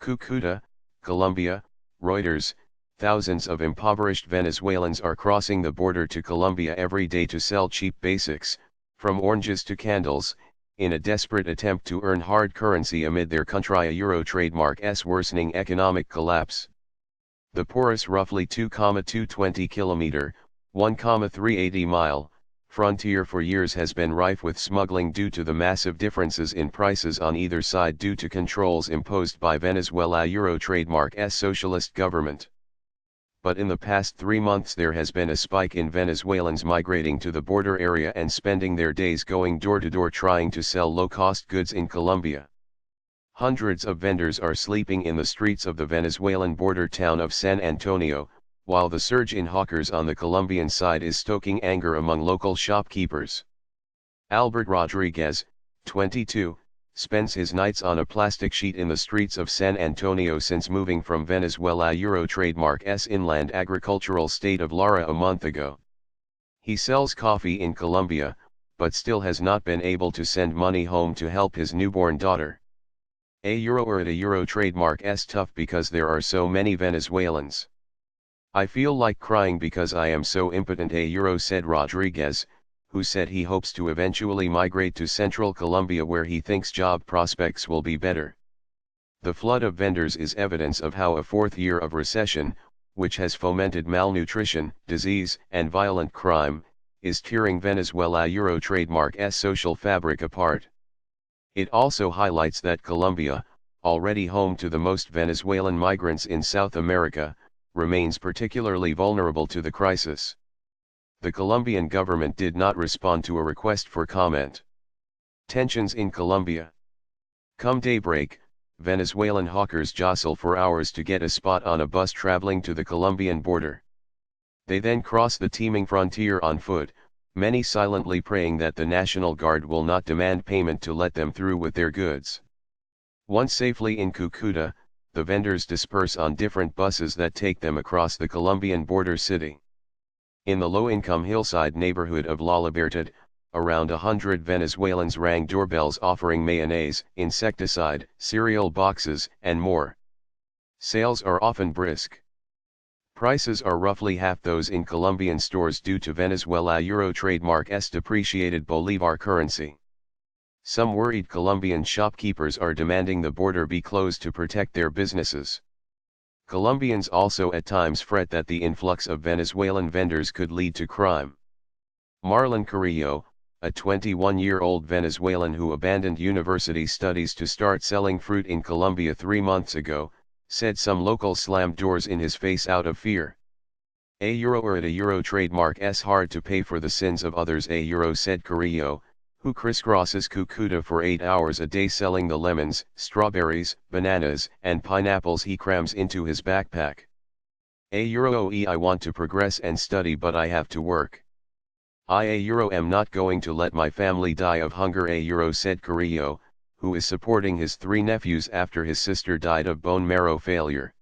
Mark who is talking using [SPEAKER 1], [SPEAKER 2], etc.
[SPEAKER 1] Cucuta, Colombia, Reuters. Thousands of impoverished Venezuelans are crossing the border to Colombia every day to sell cheap basics, from oranges to candles, in a desperate attempt to earn hard currency amid their country's euro trademark's worsening economic collapse. The porous roughly 2,220 kilometer, 1,380 mile, frontier for years has been rife with smuggling due to the massive differences in prices on either side due to controls imposed by Venezuela's euro trademark's socialist government. But in the past 3 months there has been a spike in Venezuelans migrating to the border area and spending their days going door to door trying to sell low-cost goods in Colombia. Hundreds of vendors are sleeping in the streets of the Venezuelan border town of San Antonio, while the surge in hawkers on the Colombian side is stoking anger among local shopkeepers. Albert Rodriguez, 22, spends his nights on a plastic sheet in the streets of San Antonio since moving from Venezuela's euro trademark's inland agricultural state of Lara a month ago. He sells coffee in Colombia, but still has not been able to send money home to help his newborn daughter. A euro trademark's tough because there are so many Venezuelans. I feel like crying because I am so impotent, said Rodriguez, who said he hopes to eventually migrate to central Colombia where he thinks job prospects will be better. The flood of vendors is evidence of how a fourth year of recession, which has fomented malnutrition, disease, and violent crime, is tearing Venezuela's euro trademark's social fabric apart. It also highlights that Colombia, already home to the most Venezuelan migrants in South America, remains particularly vulnerable to the crisis. The Colombian government did not respond to a request for comment. Tensions in Colombia. Come daybreak, Venezuelan hawkers jostle for hours to get a spot on a bus traveling to the Colombian border. They then cross the teeming frontier on foot, many silently praying that the National Guard will not demand payment to let them through with their goods. Once safely in Cucuta, the vendors disperse on different buses that take them across the Colombian border city. In the low-income hillside neighborhood of La Libertad, around 100 Venezuelans rang doorbells offering mayonnaise, insecticide, cereal boxes, and more. Sales are often brisk. Prices are roughly half those in Colombian stores due to Venezuela's euro trademark's depreciated bolivar currency. Some worried Colombian shopkeepers are demanding the border be closed to protect their businesses. Colombians also at times fret that the influx of Venezuelan vendors could lead to crime. Marlon Carrillo, a 21-year-old Venezuelan who abandoned university studies to start selling fruit in Colombia 3 months ago, said some locals slammed doors in his face out of fear. A euro trademark's hard to pay for the sins of others, said Carrillo, who crisscrosses Cucuta for 8 hours a day selling the lemons, strawberries, bananas, and pineapples he crams into his backpack. I want to progress and study, but I have to work. I am not going to let my family die of hunger, said Carrillo, who is supporting his 3 nephews after his sister died of bone marrow failure.